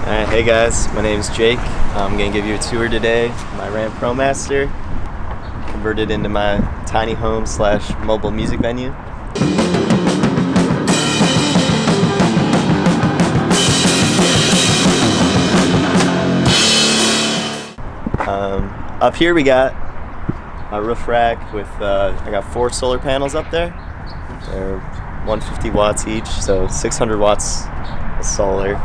Alright, hey guys, my name is Jake. I'm going to give you a tour today. My Ram Promaster, converted into my tiny home slash mobile music venue. Up here we got a roof rack with, I got 4 solar panels up there. They're 150 watts each, so 600 watts of solar.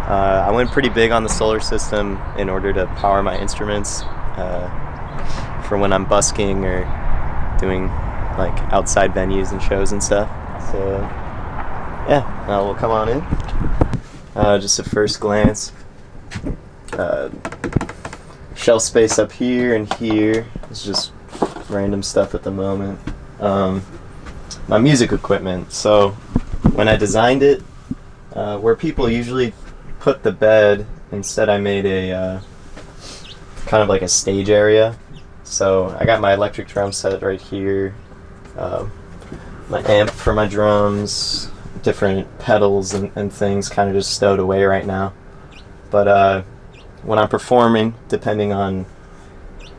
I went pretty big on the solar system in order to power my instruments for when I'm busking or doing like outside venues and shows and stuff. So yeah, we'll come on in. Just a first glance. Shelf space up here and here. It's just random stuff at the moment. My music equipment. So when I designed it, where people usually put the bed, instead I made a kind of like a stage area. So I got my electric drum set right here, my amp for my drums, different pedals and things kind of just stowed away right now. But when I'm performing, depending on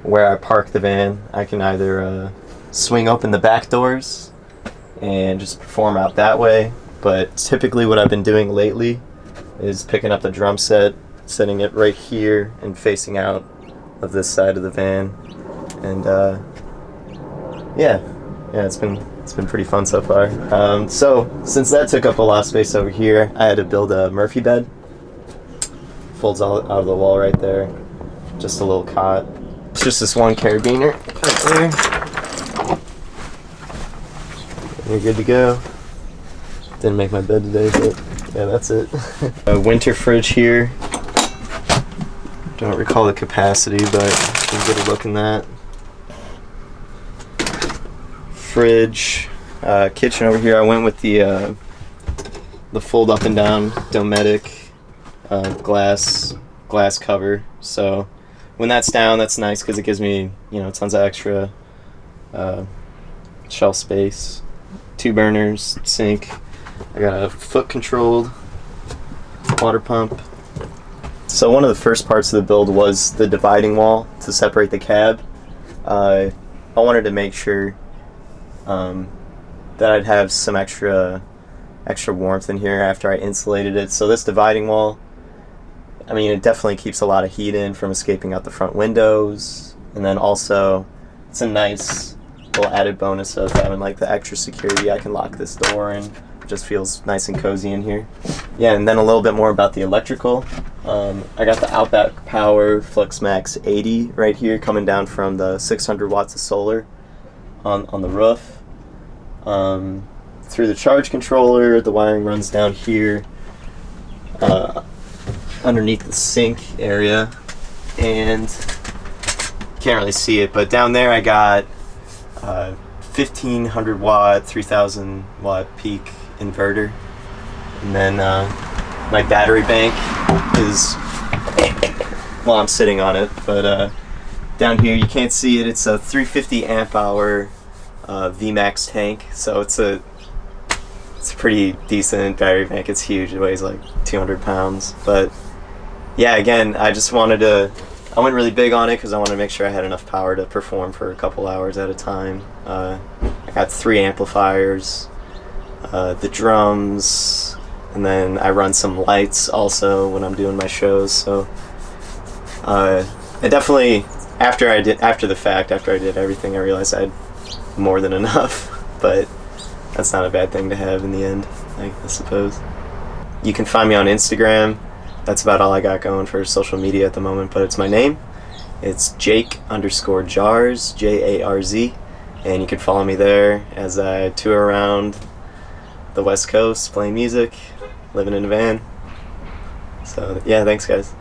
where I park the van, I can either swing open the back doors and just perform out that way. But typically what I've been doing lately is picking up the drum set, setting it right here and facing out of this side of the van. And yeah, it's been pretty fun so far. So since that took up a lot of space over here, I had to build a Murphy bed. Folds all out of the wall right there. Just a little cot. It's just this one carabiner right there. You're good to go. Didn't make my bed today, but yeah, that's it. A winter fridge here. Don't recall the capacity, but you can get a look in that. Fridge. Kitchen over here. I went with the fold up and down Dometic glass cover. So when that's down, that's nice because it gives me, tons of extra shelf space. 2 burners, sink. I got a foot controlled water pump. So one of the first parts of the build was the dividing wall to separate the cab. I wanted to make sure that I'd have some extra warmth in here after I insulated it. So this dividing wall, it definitely keeps a lot of heat in from escaping out the front windows, and then also it's a nice little added bonus of having like the extra security. I can lock this door and it just feels nice and cozy in here. Yeah, and then a little bit more about the electrical. I got the Outback Power FluxMax 80 right here coming down from the 600 watts of solar on the roof. Through the charge controller, the wiring runs down here underneath the sink area, and can't really see it, but down there I got 1500 watt 3000 watt peak inverter, and then my battery bank is, well, I'm sitting on it, but down here you can't see it. It's a 350 amp hour VMAX tank, so it's a pretty decent battery bank. It's huge. It weighs like 200 pounds. But yeah, again, I went really big on it because I wanted to make sure I had enough power to perform for a couple hours at a time. I got 3 amplifiers, the drums, and then I run some lights also when I'm doing my shows. So I definitely, after I did everything, I realized I had more than enough. But that's not a bad thing to have in the end, I suppose. You can find me on Instagram. That's about all I got going for social media at the moment, but it's my name. It's Jake_Jarz, Jarz, and you can follow me there as I tour around the West Coast, playing music, living in a van. So yeah, thanks guys.